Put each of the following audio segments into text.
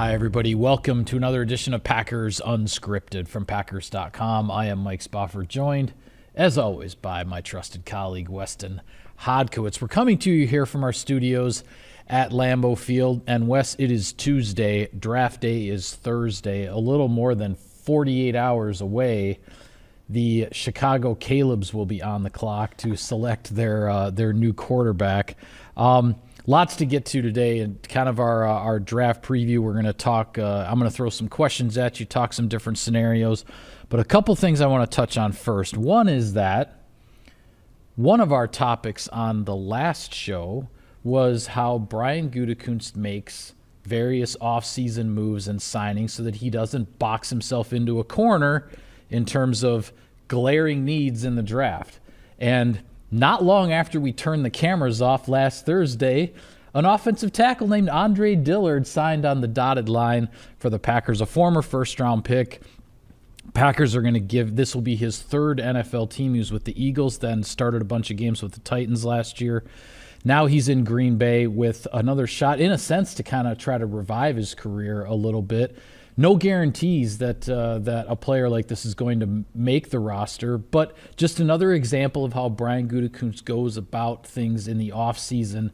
Hi, everybody. Welcome to another edition of Packers Unscripted from Packers.com. I am Mike Spofford, joined, as always, by my trusted colleague, Weston Hodkowitz. We're coming to you here from our studios at Lambeau Field. And, Wes, it is Tuesday. Draft day is Thursday. A little more than 48 hours away. The Chicago Calebs will be on the clock to select their new quarterback. Lots to get to today, and kind of our draft preview. We're going to talk. I'm going to throw some questions at you, talk some different scenarios, but a couple things I want to touch on first. One is that one of our topics on the last show was how Brian Gutekunst makes various offseason moves and signings so that he doesn't box himself into a corner in terms of glaring needs in the draft. And not long after we turned the cameras off last Thursday, an offensive tackle named Andre Dillard signed on the dotted line for the Packers, a former first-round pick. Packers are going to give – this will be his third NFL team. He was with the Eagles, then started a bunch of games with the Titans last year. Now he's in Green Bay with another shot, in a sense, to kind of try to revive his career a little bit. No guarantees that a player like this is going to make the roster, but just another example of how Brian Gutekunst goes about things in the offseason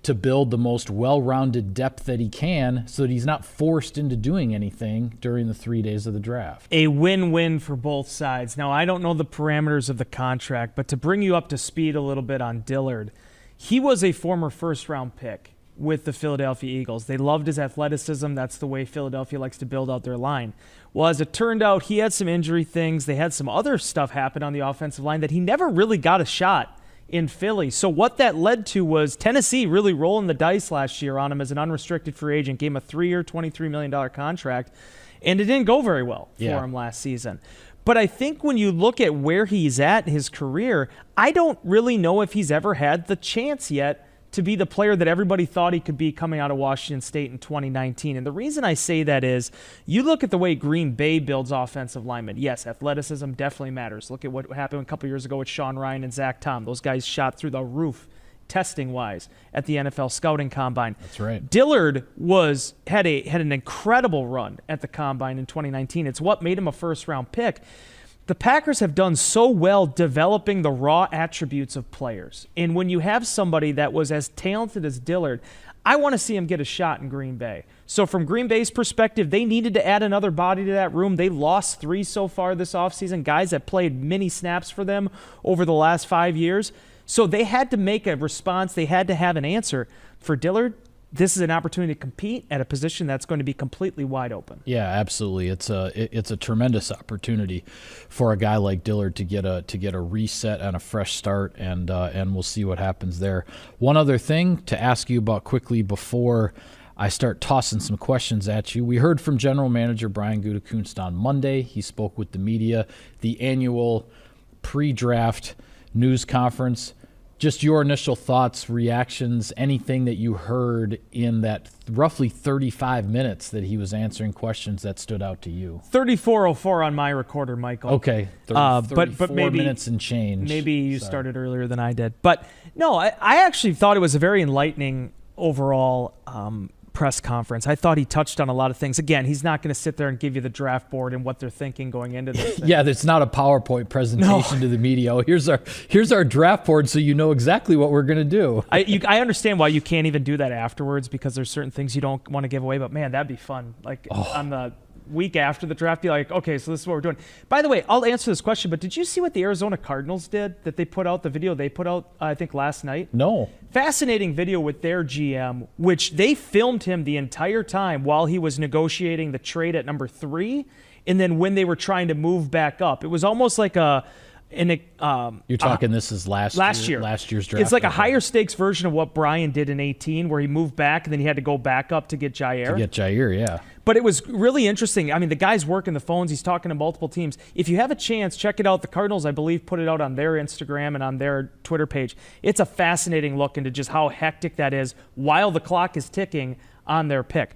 to build the most well-rounded depth that he can so that he's not forced into doing anything during the 3 days of the draft. A win-win for both sides. Now, I don't know the parameters of the contract, but to bring you up to speed a little bit on Dillard, he was a former first-round pick with the Philadelphia Eagles. They loved his athleticism. That's the way Philadelphia likes to build out their line. Well, as it turned out, he had some injury things. They had some other stuff happen on the offensive line that he never really got a shot in Philly. So what that led to was Tennessee really rolling the dice last year on him as an unrestricted free agent, gave him a 3-year, $23 million contract, and it didn't go very well for him last season. But I think when you look at where he's at in his career, I don't really know if he's ever had the chance yet to be the player that everybody thought he could be coming out of Washington State in 2019. And the reason I say that is you look at the way Green Bay builds offensive linemen. Yes, athleticism definitely matters. Look at what happened a couple years ago with Sean Ryan and Zach Tom. Those guys shot through the roof testing-wise at the NFL Scouting Combine. That's right. Dillard had an incredible run at the Combine in 2019. It's what made him a first-round pick. The Packers have done so well developing the raw attributes of players. And when you have somebody that was as talented as Dillard, I want to see him get a shot in Green Bay. So from Green Bay's perspective, they needed to add another body to that room. They lost 3 so far this offseason, guys that played mini snaps for them over the last 5 years. So they had to make a response. They had to have an answer. For Dillard, this is an opportunity to compete at a position that's going to be completely wide open. Yeah, absolutely. It's a tremendous opportunity for a guy like Dillard to get a reset and a fresh start, and we'll see what happens there. One other thing to ask you about quickly before I start tossing some questions at you. We heard from General Manager Brian Gutekunst on Monday. He spoke with the media, the annual pre-draft news conference. Just your initial thoughts, reactions, anything that you heard in that roughly 35 minutes that he was answering questions that stood out to you. 34:04 on my recorder, Michael. Okay, 34 maybe, minutes and change. Maybe you started earlier than I did. But no, I actually thought it was a very enlightening overall press conference. I thought he touched on a lot of things. Again, he's not going to sit there and give you the draft board and what they're thinking going into this thing. Yeah, it's not a PowerPoint presentation to the media. Oh, here's our draft board so you know exactly what we're going to do. I understand why you can't even do that afterwards because there's certain things you don't want to give away, but man, that'd be fun. On the week after the draft, be like, okay, so this is what we're doing. By the way, I'll answer this question, but did you see what the Arizona Cardinals did that they put out, the video they put out, I think, last night? No. Fascinating video with their GM, which they filmed him the entire time while he was negotiating the trade at number 3, and then when they were trying to move back up. It was almost like you're talking this is last year's draft. It's like a higher stakes version of what Brian did in 2018, where he moved back and then he had to go back up to get Jair. Yeah. But it was really interesting. I mean, the guy's working the phones. He's talking to multiple teams. If you have a chance, check it out. The Cardinals, I believe, put it out on their Instagram and on their Twitter page. It's a fascinating look into just how hectic that is while the clock is ticking on their pick.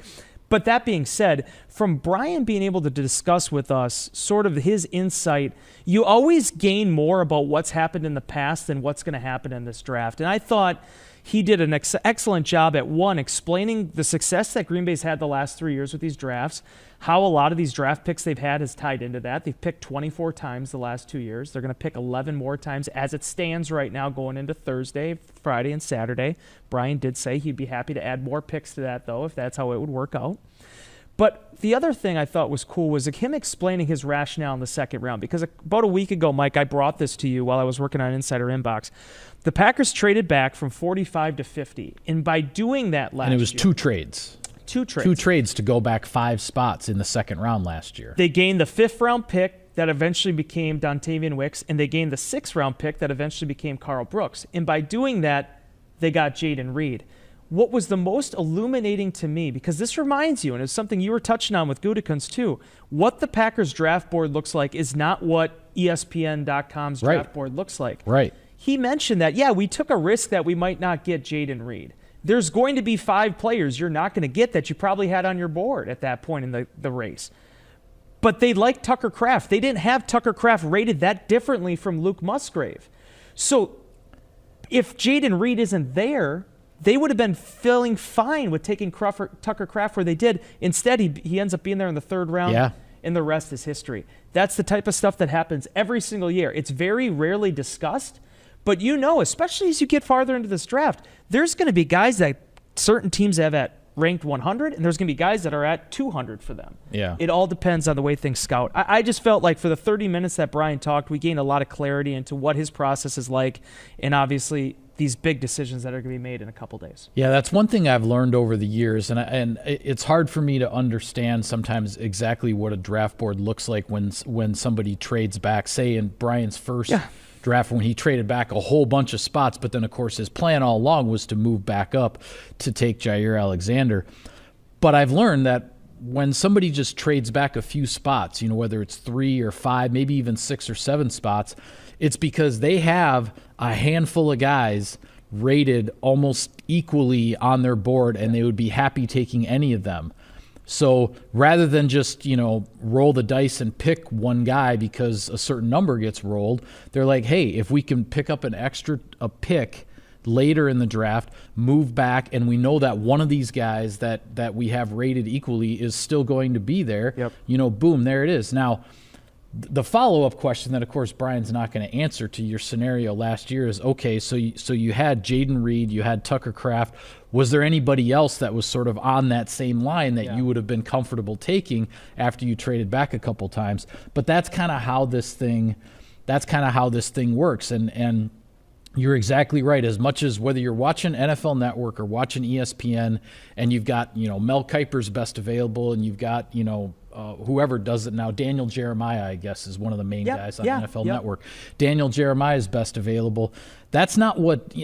But that being said, from Brian being able to discuss with us sort of his insight, you always gain more about what's happened in the past than what's going to happen in this draft. And I thought He did an excellent job at, one, explaining the success that Green Bay's had the last 3 years with these drafts, how a lot of these draft picks they've had is tied into that. They've picked 24 times the last 2 years. They're going to pick 11 more times as it stands right now going into Thursday, Friday, and Saturday. Brian did say he'd be happy to add more picks to that, though, if that's how it would work out. But the other thing I thought was cool was him explaining his rationale in the second round. Because about a week ago, Mike, I brought this to you while I was working on Insider Inbox. The Packers traded back from 45 to 50. And by doing that last year... And it was two trades. Two trades to go back 5 spots in the second round last year. They gained the 5th-round pick that eventually became Dontavian Wicks, and they gained the 6th-round pick that eventually became Carl Brooks. And by doing that, they got Jayden Reed. What was the most illuminating to me, because this reminds you, and it's something you were touching on with Gutekunst too, what the Packers draft board looks like is not what ESPN.com's draft board looks like. Right. He mentioned that, yeah, we took a risk that we might not get Jayden Reed. There's going to be 5 players you're not going to get that you probably had on your board at that point in the race. But they liked Tucker Kraft. They didn't have Tucker Kraft rated that differently from Luke Musgrave. So if Jayden Reed isn't there, they would have been feeling fine with taking Tucker Kraft where they did. Instead, he ends up being there in the 3rd round, and the rest is history. That's the type of stuff that happens every single year. It's very rarely discussed, but especially as you get farther into this draft, there's going to be guys that certain teams have at ranked 100, and there's going to be guys that are at 200 for them. Yeah. It all depends on the way things scout. I just felt like for the 30 minutes that Brian talked, we gained a lot of clarity into what his process is like, and obviously these big decisions that are going to be made in a couple days. Yeah, that's one thing I've learned over the years, and it's hard for me to understand sometimes exactly what a draft board looks like when somebody trades back, say in Brian's first draft when he traded back a whole bunch of spots, but then, of course, his plan all along was to move back up to take Jair Alexander. But I've learned that when somebody just trades back a few spots, whether it's 3 or 5, maybe even 6 or 7 spots, it's because they have a handful of guys rated almost equally on their board, and they would be happy taking any of them. So rather than just, roll the dice and pick one guy because a certain number gets rolled, they're like, hey, if we can pick up a pick later in the draft, move back, and we know that one of these guys that we have rated equally is still going to be there, boom, there it is. Now, the follow-up question that, of course, Brian's not going to answer to your scenario last year is, okay, so you had Jayden Reed, you had Tucker Kraft. Was there anybody else that was sort of on that same line that you would have been comfortable taking after you traded back a couple times? But that's kind of how this thing works. And you're exactly right. As much as whether you're watching NFL Network or watching ESPN, and you've got Mel Kiper's best available, and you've got whoever does it now, Daniel Jeremiah, I guess, is one of the main guys on NFL Network. Daniel Jeremiah's best available. That's not what.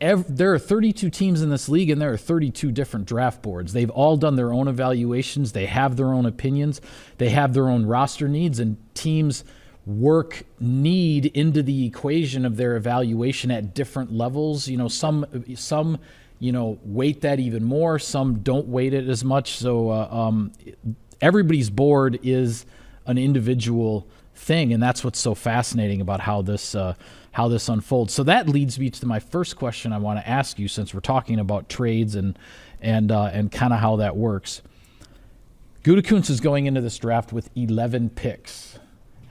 There are 32 teams in this league, and there are 32 different draft boards. They've all done their own evaluations. They have their own opinions. They have their own roster needs, and teams work need into the equation of their evaluation at different levels. Some weight that even more. Some don't weight it as much. So everybody's board is an individual thing, and that's what's so fascinating about how this unfolds. So that leads me to my first question I want to ask you, since we're talking about trades and kind of how that works. Gutekunst is going into this draft with 11 picks.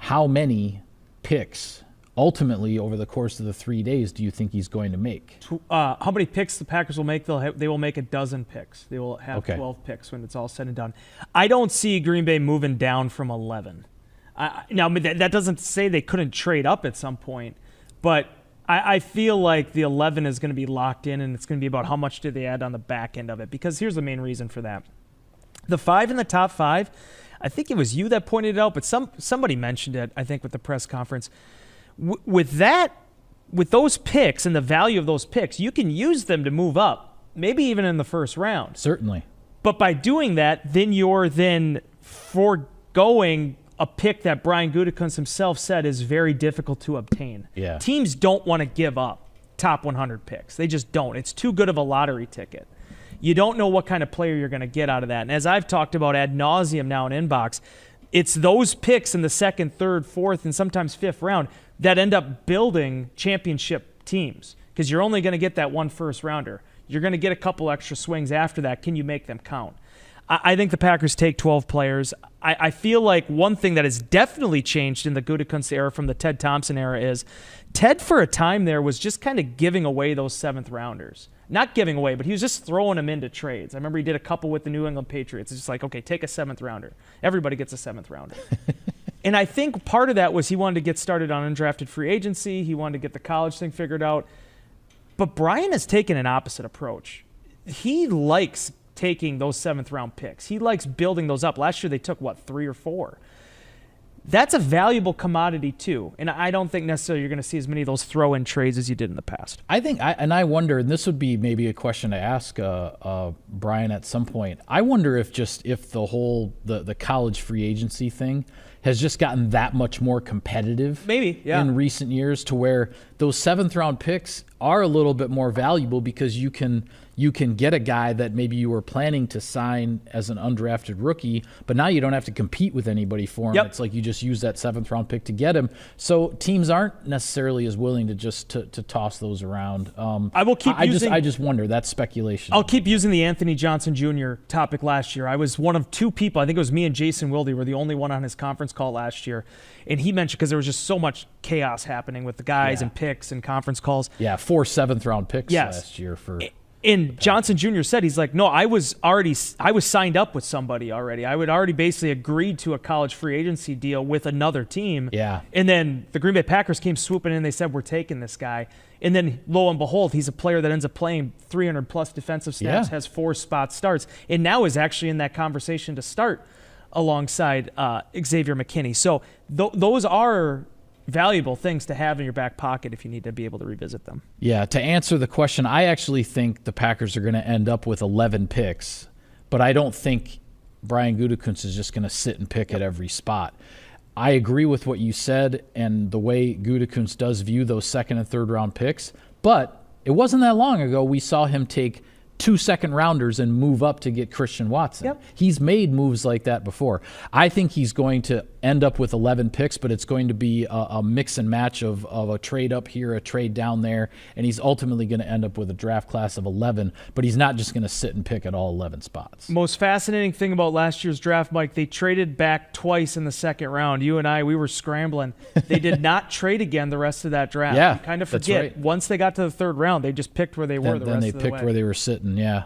How many picks ultimately over the course of the 3 days do you think he's going to make? How many picks the Packers will make? They will make a dozen picks. They will have 12 picks when it's all said and done. I don't see Green Bay moving down from 11. Now, that doesn't say they couldn't trade up at some point, but I feel like the 11 is going to be locked in, and it's going to be about how much do they add on the back end of it, because here's the main reason for that. The 5 in the top 5, I think it was you that pointed it out, but somebody mentioned it, I think, with the press conference. With those picks and the value of those picks, you can use them to move up, maybe even in the first round. Certainly. But by doing that, then you're foregoing a pick that Brian Gutekunst himself said is very difficult to obtain. Yeah. Teams don't want to give up top 100 picks. They just don't. It's too good of a lottery ticket. You don't know what kind of player you're going to get out of that. And as I've talked about ad nauseum now in Inbox, it's those picks in the 2nd, 3rd, 4th, and sometimes 5th round that end up building championship teams. because you're only going to get that one first rounder. You're going to get a couple extra swings after that. Can you make them count? I think the Packers take 12 players. I feel like one thing that has definitely changed in the Gutekunst era from the Ted Thompson era is Ted, for a time there, was just kind of giving away those seventh rounders. Not giving away, but he was just throwing them into trades. I remember he did a couple with the New England Patriots. It's just like, okay, take a seventh rounder. Everybody gets a seventh rounder. And I think part of that was he wanted to get started on undrafted free agency. He wanted to get the college thing figured out. But Brian has taken an opposite approach. He likes taking those seventh round picks. He likes building those up. Last year they took, 3 or 4? That's a valuable commodity too. And I don't think necessarily you're going to see as many of those throw-in trades as you did in the past. I wonder, and this would be maybe a question to ask Brian at some point. I wonder if the whole the college free agency thing has just gotten that much more competitive maybe, yeah, in recent years, to where those seventh round picks are a little bit more valuable because you can get a guy that maybe you were planning to sign as an undrafted rookie, but now you don't have to compete with anybody for him. Yep. It's like you just use that seventh round pick to get him. So teams aren't necessarily as willing to just to toss those around. I will keep using. I just wonder. That's speculation. I'll keep using the Anthony Johnson Jr. topic last year. I was one of 2 people. I think it was me and Jason Wilde were the only one on his conference call last year, and he mentioned, because there was just so much chaos happening with the guys and picks and conference calls. Yeah, 4 seventh round picks last year for. And Johnson Jr. said, he's like, no, I was signed up with somebody already. I would already basically agreed to a college free agency deal with another team. Yeah. And then the Green Bay Packers came swooping in. They said, we're taking this guy. And then lo and behold, he's a player that ends up playing 300 plus defensive snaps, has 4 spot starts, and now is actually in that conversation to start alongside Xavier McKinney. So those are valuable things to have in your back pocket if you need to be able to revisit them. Yeah, to answer the question, I actually think the Packers are going to end up with 11 picks, but I don't think Brian Gutekunst is just going to sit and pick at every spot. I agree with what you said and the way Gutekunst does view those second and third round picks, but it wasn't that long ago we saw him take 2 second rounders and move up to get Christian Watson. Yep. He's made moves like that before. I think he's going to end up with 11 picks, but it's going to be a mix and match of a trade up here, a trade down there, and he's ultimately going to end up with a draft class of 11, but he's not just going to sit and pick at all 11 spots. Most fascinating thing about last year's draft, Mike, they traded back twice in the second round. You and I, we were scrambling. They did not trade again the rest of that draft. Yeah, you kind of that's forget. right. Once they got to the third round, they just picked where they were the rest of the way. Then they picked where they were sitting, yeah.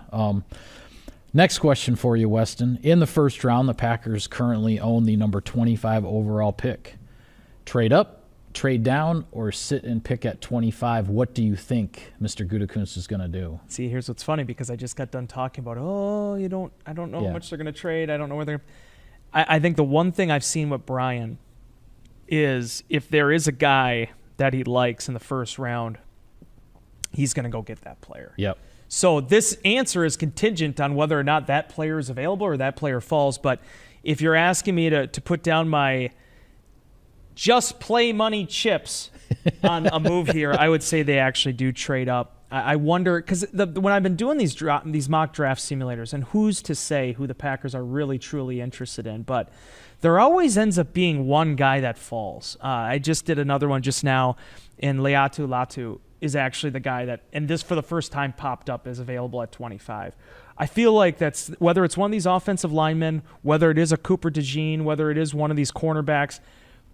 Next question for you, Weston. In the first round, the Packers currently own the number 25 overall pick. Trade up, trade down, or sit and pick at 25? What do you think Mr. Gutekunst is going to do? See, here's what's funny, because I just got done talking about, I don't know how much they're going to trade. I don't know where they're. I think the one thing I've seen with Brian is if there is a guy that he likes in the first round, he's going to go get that player. Yep. So this answer is contingent on whether or not that player is available or that player falls. But if you're asking me to put down my just play money chips on a move here, I would say they actually do trade up. I wonder, because when I've been doing these mock draft simulators, and who's to say who the Packers are really, truly interested in, but there always ends up being one guy that falls. I just did another one just now, and Leatu Latu is actually the guy that, and this for the first time popped up as available at 25. I feel like that's, whether it's one of these offensive linemen, whether it is a Cooper DeJean, whether it is one of these cornerbacks,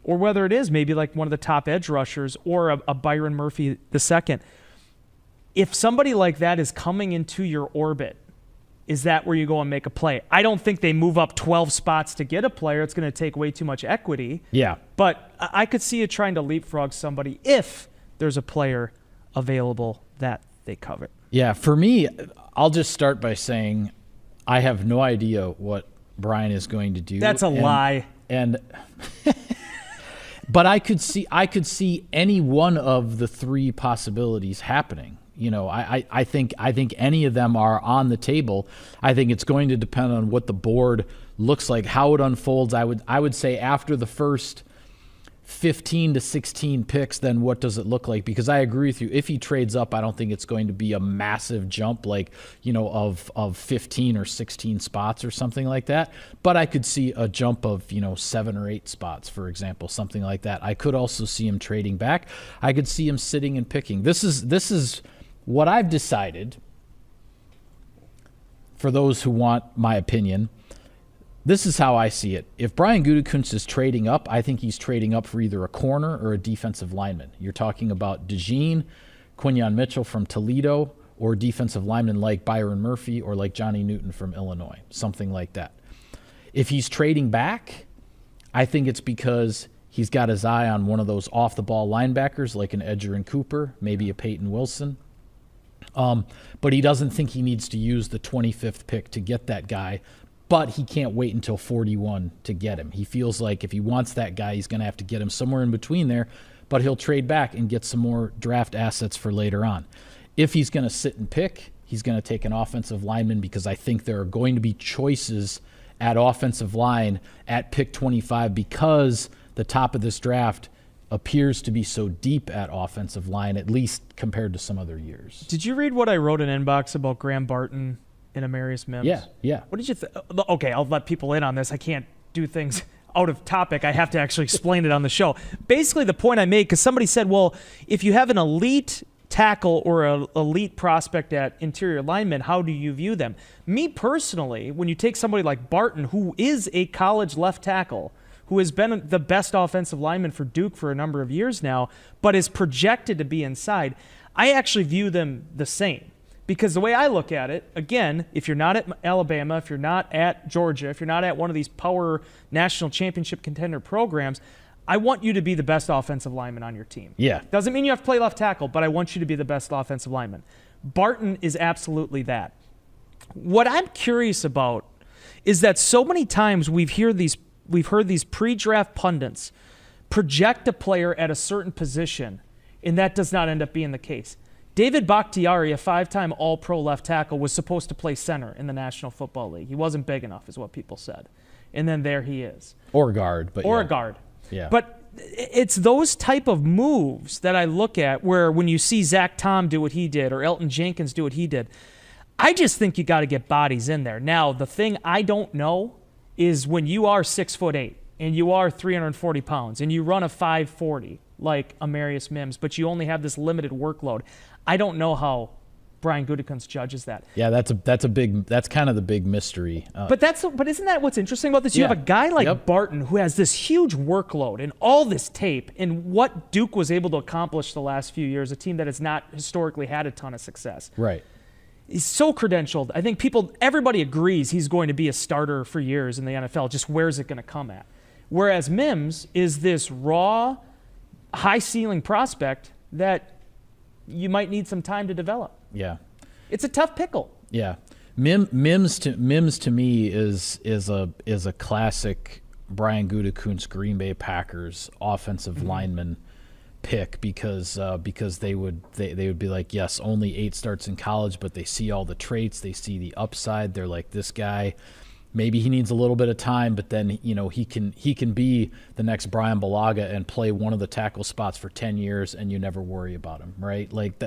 or whether it is maybe like one of the top edge rushers or a Byron Murphy II, if somebody like that is coming into your orbit, is that where you go and make a play? I don't think they move up 12 spots to get a player. It's going to take way too much equity. Yeah. But I could see you trying to leapfrog somebody if there's a player available that they covet. Yeah, for me, I'll just start by saying I have no idea what Brian is going to do. That's a lie. But I could see any one of the 3 possibilities happening. You know, I think any of them are on the table. I think it's going to depend on what the board looks like, how it unfolds. I would say after the first 15 to 16 picks, then what does it look like? Because I agree with you. If he trades up, I don't think it's going to be a massive jump like, of 15 or 16 spots or something like that. But I could see a jump of, 7 or 8 spots, for example, something like that. I could also see him trading back. I could see him sitting and picking. This is what I've decided. For those who want my opinion, this is how I see it. If Brian Gutekunst is trading up, I think he's trading up for either a corner or a defensive lineman. You're talking about DeJean, Quinyon Mitchell from Toledo, or defensive linemen like Byron Murphy or like Johnny Newton from Illinois, something like that. If he's trading back, I think it's because he's got his eye on one of those off-the-ball linebackers like an Edgerrin Cooper, maybe a Peyton Wilson. But he doesn't think he needs to use the 25th pick to get that guy, but he can't wait until 41 to get him. He feels like if he wants that guy, he's going to have to get him somewhere in between there, but he'll trade back and get some more draft assets for later on. If he's going to sit and pick, he's going to take an offensive lineman because I think there are going to be choices at offensive line at pick 25 because the top of this draft appears to be so deep at offensive line, at least compared to some other years. Did you read what I wrote in Inbox about Graham Barton and Amarius Mims? Yeah. What did you think? Okay, I'll let people in on this. I can't do things out of topic. I have to actually explain it on the show. Basically, the point I made, because somebody said, well, if you have an elite tackle or an elite prospect at interior lineman, how do you view them? Me personally, when you take somebody like Barton, who is a college left tackle, who has been the best offensive lineman for Duke for a number of years now, but is projected to be inside, I actually view them the same. Because the way I look at it, again, if you're not at Alabama, if you're not at Georgia, if you're not at one of these power national championship contender programs, I want you to be the best offensive lineman on your team. Yeah. Doesn't mean you have to play left tackle, but I want you to be the best offensive lineman. Barton is absolutely that. What I'm curious about is that so many times we've heard these pre-draft pundits project a player at a certain position, and that does not end up being the case. David Bakhtiari, a 5-time All-Pro left tackle, was supposed to play center in the National Football League. He wasn't big enough, is what people said. And then there he is. Or guard. A guard. Yeah. But it's those type of moves that I look at where when you see Zach Tom do what he did or Elton Jenkins do what he did, I just think you got to get bodies in there. Now, the thing I don't know is when you are 6'8" and you are 340 pounds and you run a 540 like Amarius Mims, but you only have this limited workload, I don't know how Brian Gutekunst judges that. Yeah, that's kind of the big mystery. But isn't that what's interesting about this? You have a guy like Barton who has this huge workload and all this tape and what Duke was able to accomplish the last few years, a team that has not historically had a ton of success. Right. He's so credentialed. I think everybody agrees he's going to be a starter for years in the NFL. Just where's it going to come at? Whereas Mims is this raw, high-ceiling prospect that you might need some time to develop. Yeah. It's a tough pickle. Yeah. Mims to me is a classic Brian Gutekunst Green Bay Packers offensive lineman pick because they would be like, yes, only 8 starts in college, but they see all the traits, they see the upside. They're like, this guy, maybe he needs a little bit of time, but then he can be the next Brian Bulaga and play one of the tackle spots for 10 years, and you never worry about him, right? Like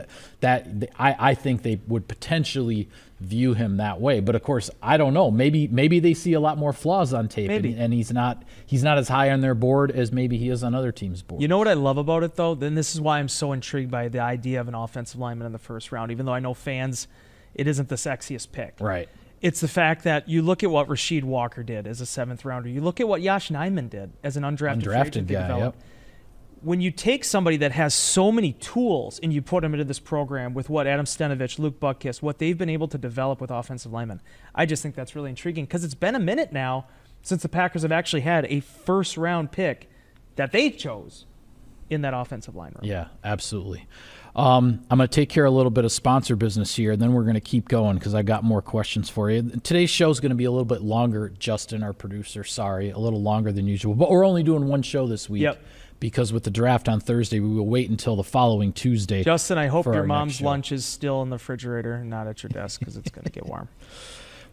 I think they would potentially view him that way, but of course I don't know. Maybe they see a lot more flaws on tape, and he's not as high on their board as maybe he is on other teams' boards. You know what I love about it though? Then this is why I'm so intrigued by the idea of an offensive lineman in the first round, even though I know fans, it isn't the sexiest pick. Right. It's the fact that you look at what Rasheed Walker did as a 7th rounder. You look at what Yosh Nijman did as an undrafted guy. Yep. When you take somebody that has so many tools and you put them into this program with what Adam Stenavich, Luke Buckkiss, what they've been able to develop with offensive linemen, I just think that's really intriguing because it's been a minute now since the Packers have actually had a first-round pick that they chose in that offensive line room. Yeah, absolutely. I'm going to take care of a little bit of sponsor business here, and then we're going to keep going because I got more questions for you. Today's show is going to be a little bit longer. Justin, our producer, sorry, a little longer than usual. But we're only doing one show this week because with the draft on Thursday, we will wait until the following Tuesday. Justin, I hope your mom's lunch is still in the refrigerator and not at your desk because it's going to get warm.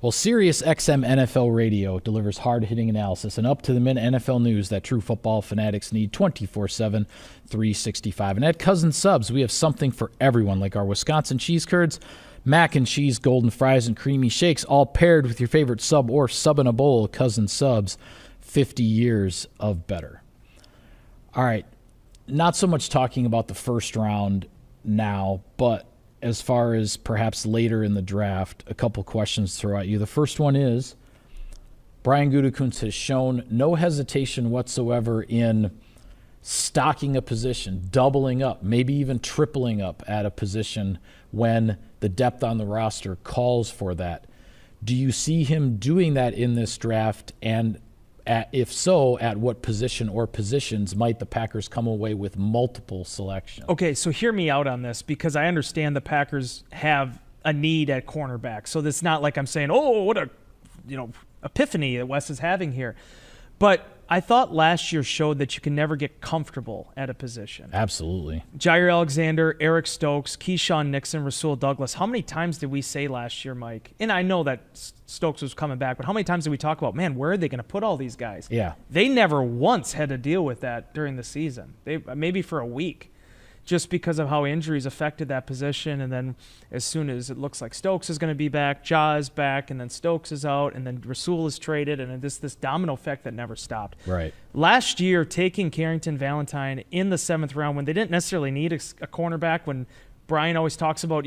Well, Sirius XM NFL Radio delivers hard-hitting analysis and up-to-the-minute NFL news that true football fanatics need 24/7, 365. And at Cousin Subs, we have something for everyone, like our Wisconsin cheese curds, mac and cheese, golden fries, and creamy shakes, all paired with your favorite sub or sub in a bowl. Cousin Subs, 50 years of better. All right, not so much talking about the first round now, but as far as perhaps later in the draft, a couple questions to throw at you. The first one is, Brian Gutekunst has shown no hesitation whatsoever in stocking a position, doubling up, maybe even tripling up at a position when the depth on the roster calls for that. Do you see him doing that in this draft? And if so, at what position or positions might the Packers come away with multiple selections? Okay, so hear me out on this, because I understand the Packers have a need at cornerback. So it's not like I'm saying, oh, what a epiphany that Wes is having here. But I thought last year showed that you can never get comfortable at a position. Absolutely. Jair Alexander, Eric Stokes, Keyshawn Nixon, Rasul Douglas. How many times did we say last year, Mike? And I know that Stokes was coming back, but how many times did we talk about, man, where are they going to put all these guys? Yeah. They never once had to deal with that during the season. Maybe for a week, just because of how injuries affected that position. And then as soon as it looks like Stokes is going to be back, Ja is back, and then Stokes is out, and then Rasul is traded, and then this domino effect that never stopped. Right. Last year, taking Carrington Valentine in the 7th round when they didn't necessarily need a cornerback, when Brian always talks about,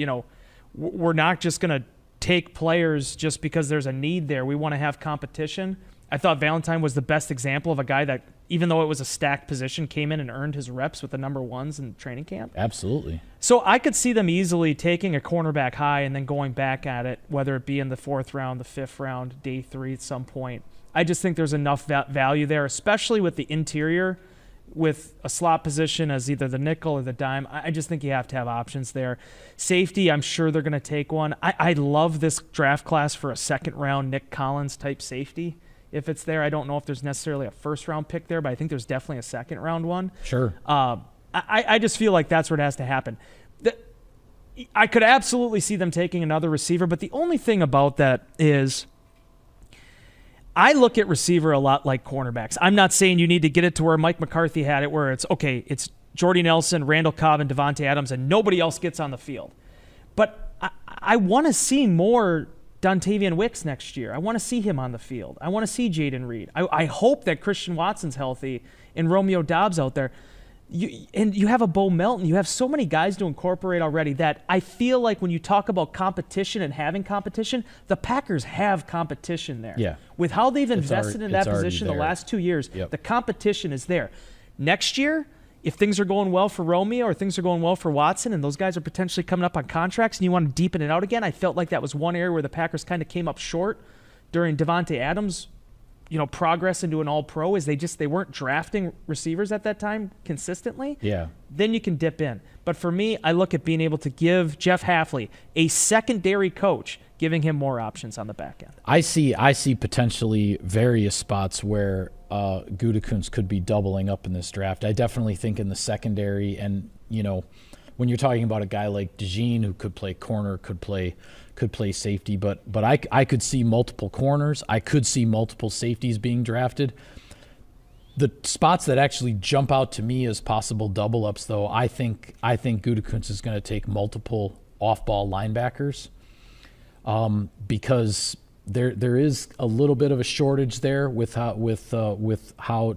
we're not just going to take players just because there's a need there. We want to have competition. I thought Valentine was the best example of a guy that, even though it was a stacked position, came in and earned his reps with the number ones in training camp. Absolutely. So I could see them easily taking a cornerback high and then going back at it, whether it be in the 4th round, the 5th round, day 3 at some point. I just think there's enough value there, especially with the interior, with a slot position as either the nickel or the dime. I just think you have to have options there. Safety, I'm sure they're going to take one. I love this draft class for a 2nd round Nick Collins type safety. If it's there, I don't know if there's necessarily a 1st round pick there, but I think there's definitely a 2nd round one. Sure. I just feel like that's what has to happen. I could absolutely see them taking another receiver, but the only thing about that is I look at receiver a lot like cornerbacks. I'm not saying you need to get it to where Mike McCarthy had it, where it's, okay, it's Jordy Nelson, Randall Cobb, and Devontae Adams, and nobody else gets on the field. But I want to see more Dontavian Wicks next year. I want to see him on the field. I want to see Jaden Reed. I hope that Christian Watson's healthy and Romeo Doubs out there. You have a Bo Melton. You have so many guys to incorporate already that I feel like when you talk about competition and having competition, the Packers have competition there. Yeah. With how they've invested in that position the last 2 years, Yep. The competition is there. Next year, if things are going well for Romeo or things are going well for Watson and those guys are potentially coming up on contracts and you want to deepen it out again, I felt like that was one area where the Packers kind of came up short during Devontae Adams' progress into an all-pro, is they weren't drafting receivers at that time consistently. Yeah. Then you can dip in. But for me, I look at being able to give Jeff Hafley, a secondary coach, giving him more options on the back end. I see potentially various spots where Gutekunst could be doubling up in this draft. I definitely think in the secondary, and when you're talking about a guy like DeJean who could play corner, could play safety, but I could see multiple corners. I could see multiple safeties being drafted. The spots that actually jump out to me as possible double ups, though, I think Gutekunst is going to take multiple off-ball linebackers. Because there is a little bit of a shortage there with how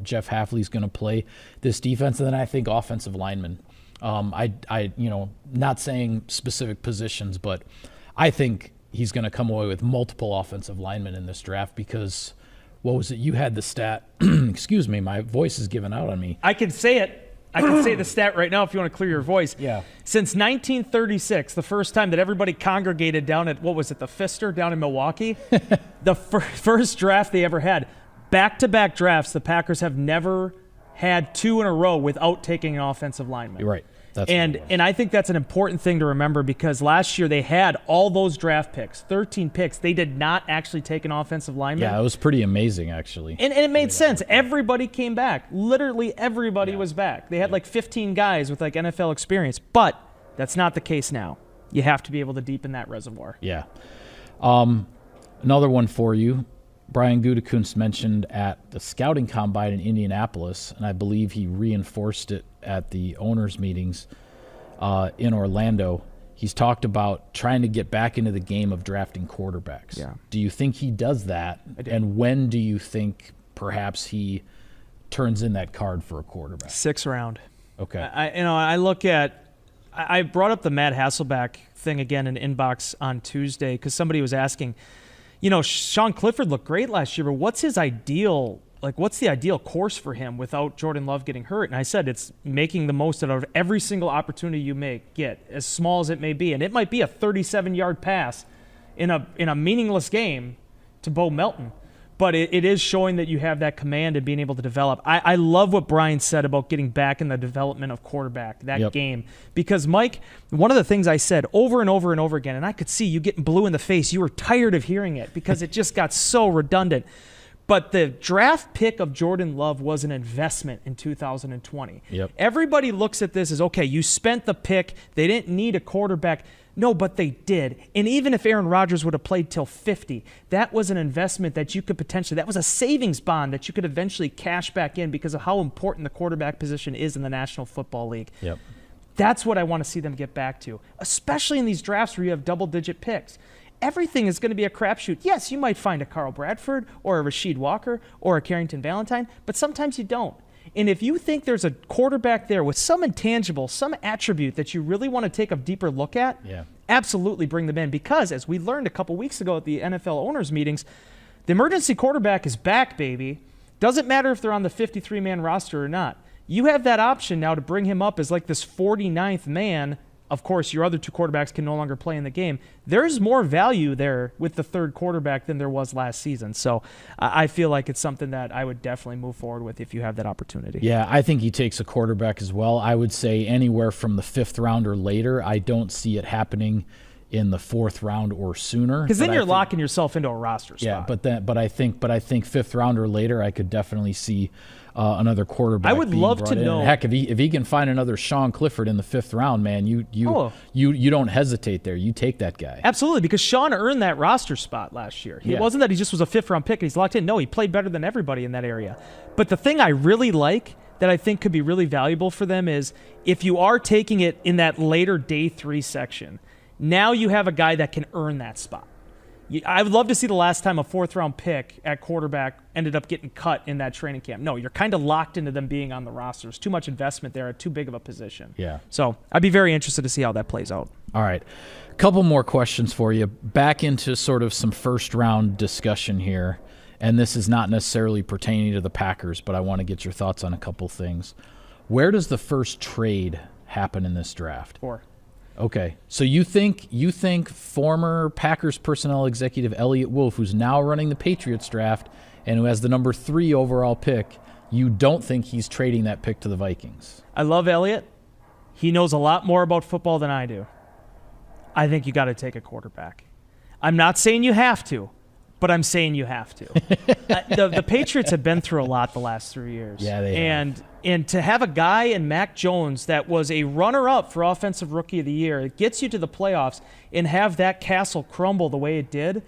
Jeff Hafley's going to play this defense, and then I think offensive linemen. Not saying specific positions, but I think he's going to come away with multiple offensive linemen in this draft because, what was it? You had the stat. Excuse me, my voice is giving out on me. I can say it. I can say the stat right now if you want to clear your voice. Yeah. Since 1936, the first time that everybody congregated down at, what was it, the Pfister down in Milwaukee, the first draft they ever had, back-to-back drafts, the Packers have never had 2 in a row without taking an offensive lineman. You're right. And I think that's an important thing to remember because last year they had all those draft picks, 13 picks. They did not actually take an offensive lineman. Yeah, it was pretty amazing, actually. And it made sense. Everybody came back. Literally everybody was back. They had like 15 guys with like NFL experience. But that's not the case now. You have to be able to deepen that reservoir. Yeah. Another one for you. Brian Gutekunst mentioned at the scouting combine in Indianapolis, and I believe he reinforced it at the owners' meetings in Orlando. He's talked about trying to get back into the game of drafting quarterbacks. Yeah. Do you think he does that? And when do you think perhaps he turns in that card for a quarterback? 6th round. Okay. I brought up the Matt Hasselbeck thing again in inbox on Tuesday because somebody was asking, Sean Clifford looked great last year, but what's the ideal course for him without Jordan Love getting hurt? And I said it's making the most out of every single opportunity you get, as small as it may be. And it might be a 37-yard pass in a meaningless game to Bo Melton. But it is showing that you have that command and being able to develop. I love what Brian said about getting back in the development of quarterback, that game. Because, Mike, one of the things I said over and over and over again, and I could see you getting blue in the face, you were tired of hearing it because it just got so redundant. But the draft pick of Jordan Love was an investment in 2020. Yep. Everybody looks at this as, okay, you spent the pick. They didn't need a quarterback. No, but they did. And even if Aaron Rodgers would have played till 50, that was an investment that you could that was a savings bond that you could eventually cash back in because of how important the quarterback position is in the National Football League. Yep. That's what I want to see them get back to, especially in these drafts where you have double-digit picks. Everything is going to be a crapshoot. Yes, you might find a Carl Bradford or a Rasheed Walker or a Carrington Valentine, but sometimes you don't. And if you think there's a quarterback there with some intangible, some attribute that you really want to take a deeper look at, absolutely bring them in. Because as we learned a couple weeks ago at the NFL owners meetings, the emergency quarterback is back, baby. Doesn't matter if they're on the 53-man roster or not. You have that option now to bring him up as like this 49th man. Of course, your other two quarterbacks can no longer play in the game. There's more value there with the third quarterback than there was last season. So I feel like it's something that I would definitely move forward with if you have that opportunity. Yeah, I think he takes a quarterback as well. I would say anywhere from the 5th round or later. I don't see it happening in the 4th round or sooner. Because then you're locking yourself into a roster spot. Yeah, but I think 5th round or later, I could definitely see another quarterback. I would love to know. Heck, if he can find another Sean Clifford in the 5th round, man, you don't hesitate there. You take that guy. Absolutely, because Sean earned that roster spot last year. It wasn't that he just was a 5th round pick and he's locked in. No, he played better than everybody in that area. But the thing I really like that I think could be really valuable for them is if you are taking it in that later day 3 section, now you have a guy that can earn that spot. I would love to see the last time a 4th round pick at quarterback ended up getting cut in that training camp. No, you're kind of locked into them being on the roster. There's too much investment there at too big of a position. Yeah. So I'd be very interested to see how that plays out. All right. A couple more questions for you. Back into sort of some first round discussion here. And this is not necessarily pertaining to the Packers, but I want to get your thoughts on a couple things. Where does the first trade happen in this draft? 4. Okay, so you think former Packers personnel executive Elliott Wolf, who's now running the Patriots draft and who has the number 3 overall pick, you don't think he's trading that pick to the Vikings? I love Elliott. He knows a lot more about football than I do. I think you got to take a quarterback. I'm not saying you have to, but I'm saying you have to. The Patriots have been through a lot the last 3 years. Yeah, they have. And to have a guy in Mac Jones that was a runner-up for Offensive Rookie of the Year, it gets you to the playoffs, and have that castle crumble the way it did,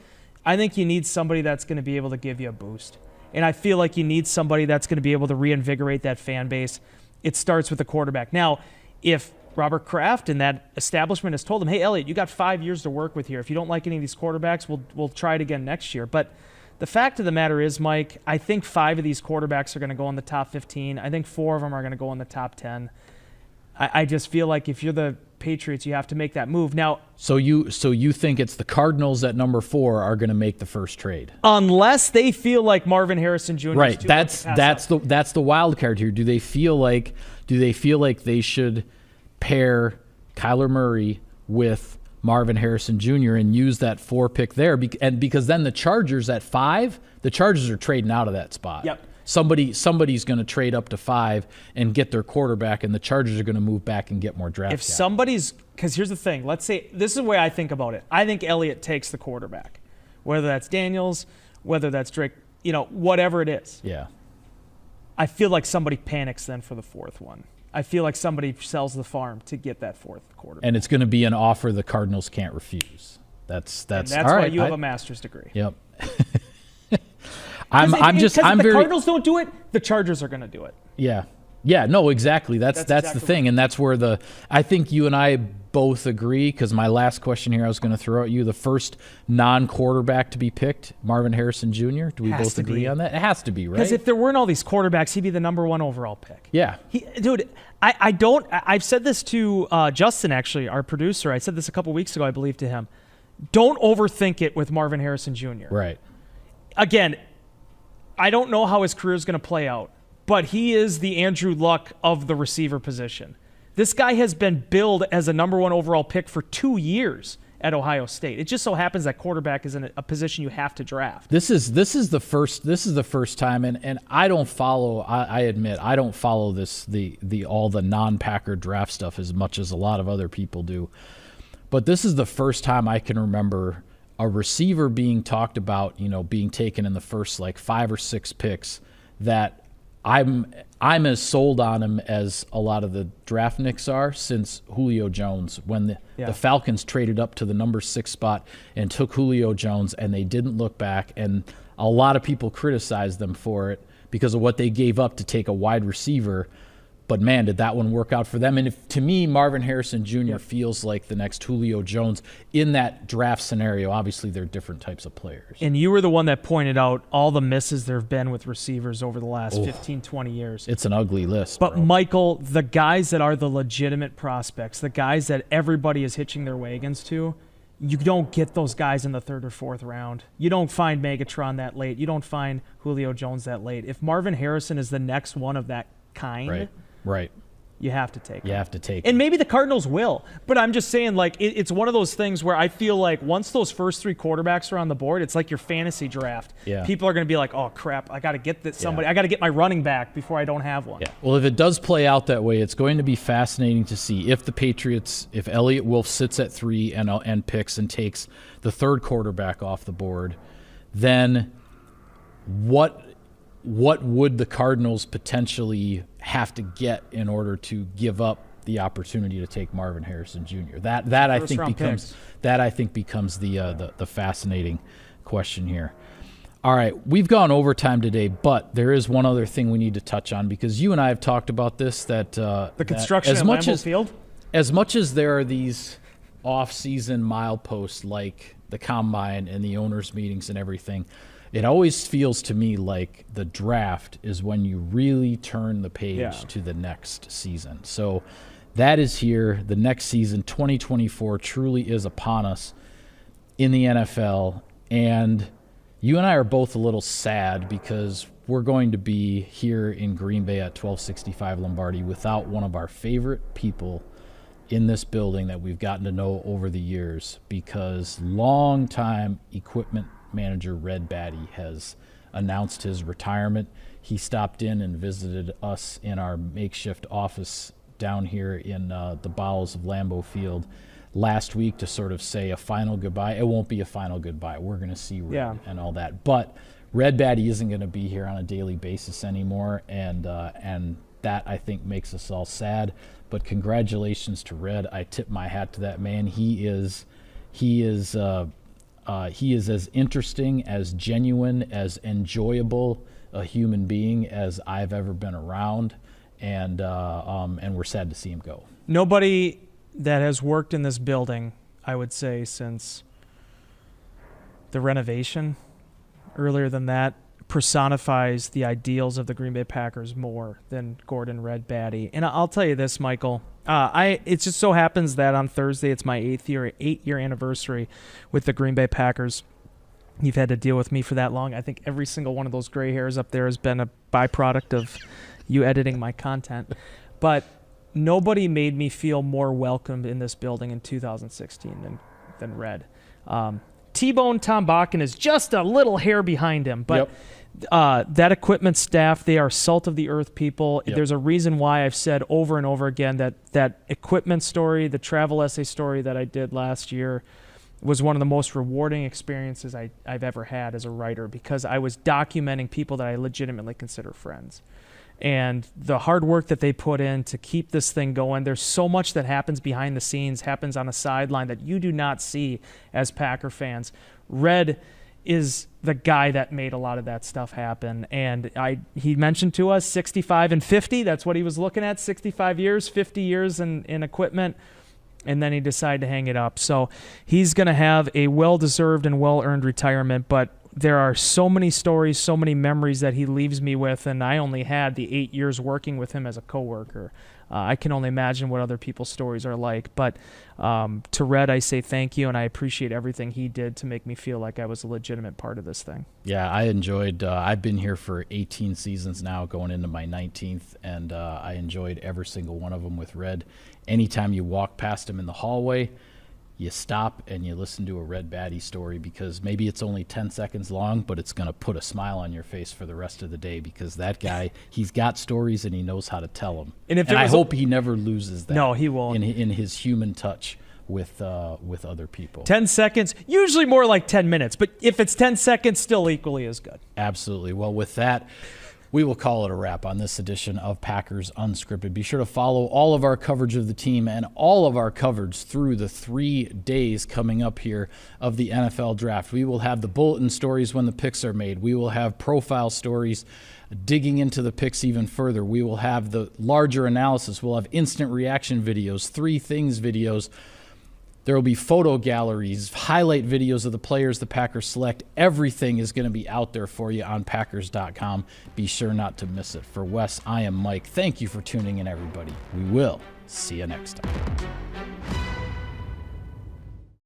I think you need somebody that's going to be able to give you a boost. And I feel like you need somebody that's going to be able to reinvigorate that fan base. It starts with the quarterback. Now, if Robert Kraft and that establishment has told him, hey, Elliott, you got 5 years to work with here. If you don't like any of these quarterbacks, we'll try it again next year. But the fact of the matter is, Mike, I think 5 of these quarterbacks are going to go in the top 15. I think 4 of them are going to go in the top 10. I just feel like if you're the Patriots, you have to make that move. Now, so you think it's the Cardinals at number 4 are going to make the first trade? Unless they feel like Marvin Harrison Jr. Right. That's the wild card here. Do they feel like they should pair Kyler Murray with Marvin Harrison Jr. and use that 4 pick there, because then the Chargers at 5, the Chargers are trading out of that spot. Yep. Somebody's going to trade up to 5 and get their quarterback, and the Chargers are going to move back and get more draft If capital. somebody's, because here's the thing, let's say, this is the way I think about it. I think Elliott takes the quarterback, whether that's Daniels, whether that's Drake, whatever it is. Yeah. I feel like somebody panics then for the 4th one. I feel like somebody sells the farm to get that 4th quarterback. And it's going to be an offer the Cardinals can't refuse. That's why all right. you have a master's degree. Yep. I'm if the very Cardinals don't do it, the Chargers are going to do it. Yeah, no, exactly. That's exactly the thing, and that's where I think you and I both agree, because my last question here I was going to throw at you, the first non-quarterback to be picked, Marvin Harrison Jr. Do we both agree on that? It has to be, right? Because if there weren't all these quarterbacks, he'd be the number 1 overall pick. Yeah. I've said this to Justin, actually, our producer. I said this a couple weeks ago, I believe, to him. Don't overthink it with Marvin Harrison Jr. Right. Again, I don't know how his career is going to play out, but he is the Andrew Luck of the receiver position. This guy has been billed as a number 1 overall pick for 2 years at Ohio State. It just so happens that quarterback is in a position you have to draft. This is the first time, and I don't follow. I admit I don't follow all the non-Packer draft stuff as much as a lot of other people do. But this is the first time I can remember a receiver being talked about, being taken in the first 5 or 6 picks, that I'm as sold on him as a lot of the draftniks are since Julio Jones, when the Falcons traded up to the number 6 spot and took Julio Jones, and they didn't look back, and a lot of people criticized them for it because of what they gave up to take a wide receiver. But man, did that one work out for them. And to me, Marvin Harrison Jr. feels like the next Julio Jones in that draft scenario. Obviously, they're different types of players. And you were the one that pointed out all the misses there have been with receivers over the last 15, 20 years. It's an ugly list. But bro. Michael, the guys that are the legitimate prospects, the guys that everybody is hitching their wagons to, you don't get those guys in the 3rd or 4th round. You don't find Megatron that late. You don't find Julio Jones that late. If Marvin Harrison is the next one of that kind, right. You have to take it. You have to take it. And maybe the Cardinals will. But I'm just saying, it's one of those things where I feel like once those first 3 quarterbacks are on the board, it's like your fantasy draft. Yeah. People are going to be like, oh, crap, I got to get somebody. I got to get my running back before I don't have one. Yeah. Well, if it does play out that way, it's going to be fascinating to see if the Patriots, if Elliott Wolf sits at 3 and picks and takes the 3rd quarterback off the board, then what would the Cardinals potentially have to get in order to give up the opportunity to take Marvin Harrison Jr.? That I think becomes the fascinating question here. All right, we've gone overtime today, but there is one other thing we need to touch on, because you and I have talked about this. The construction at Lambeau Field. As much as there are these off-season mileposts like the combine and the owners' meetings and everything, it always feels to me like the draft is when you really turn the page to the next season. So that is here. The next season, 2024, truly is upon us in the NFL. And you and I are both a little sad because we're going to be here in Green Bay at 1265 Lombardi without one of our favorite people in this building that we've gotten to know over the years, because longtime equipment manager Red Batty has announced his retirement. He stopped in and visited us in our makeshift office down here in the bowels of Lambeau Field last week to sort of say a final goodbye. It won't be a final goodbye. We're going to see Red and all that. But Red Batty isn't going to be here on a daily basis anymore, and that, I think, makes us all sad. But congratulations to Red. I tip my hat to that man. He is as interesting, as genuine, as enjoyable a human being as I've ever been around, and we're sad to see him go. Nobody that has worked in this building, I would say, since the renovation, earlier than that, personifies the ideals of the Green Bay Packers more than Gordon Red Batty. And I'll tell you this, Michael. It just so happens that on Thursday it's my 8-year anniversary with the Green Bay Packers. You've had to deal with me for that long. I think every single one of those gray hairs up there has been a byproduct of you editing my content. But nobody made me feel more welcomed in this building in 2016 than Red. T-Bone Tom Bakken is just a little hair behind him, but that equipment staff, they are salt of the earth people. Yep. There's a reason why I've said over and over again that equipment story, the travel essay story that I did last year, was one of the most rewarding experiences I've ever had as a writer, because I was documenting people that I legitimately consider friends. And the hard work that they put in to keep this thing going, there's so much that happens behind the scenes, happens on a sideline that you do not see as Packer fans. Red is the guy that made a lot of that stuff happen. And he mentioned to us 65 and 50. That's what he was looking at, 65 years, 50 years in equipment. And then he decided to hang it up. So he's going to have a well-deserved and well-earned retirement, but there are so many stories, so many memories that he leaves me with, and I only had the 8 years working with him as a coworker. I can only imagine what other people's stories are like. But to Red, I say thank you, and I appreciate everything he did to make me feel like I was a legitimate part of this thing. Yeah, I enjoyed I've been here for 18 seasons now, going into my 19th, and I enjoyed every single one of them with Red. Anytime you walk past him in the hallway, you stop and you listen to a Red Batty story, because maybe it's only 10 seconds long, but it's going to put a smile on your face for the rest of the day, because that guy, he's got stories and he knows how to tell them. And I hope he never loses that. No, he won't. In his human touch with other people. 10 seconds, usually more like 10 minutes, but if it's 10 seconds, still equally as good. Absolutely. Well, with that, we will call it a wrap on this edition of Packers Unscripted. Be sure to follow all of our coverage of the team and all of our coverage through the 3 days coming up here of the NFL Draft. We will have the bulletin stories when the picks are made. We will have profile stories digging into the picks even further. We will have the larger analysis. We'll have instant reaction videos, 3 things videos. There will be photo galleries, highlight videos of the players the Packers select. Everything is going to be out there for you on Packers.com. Be sure not to miss it. For Wes, I am Mike. Thank you for tuning in, everybody. We will see you next time.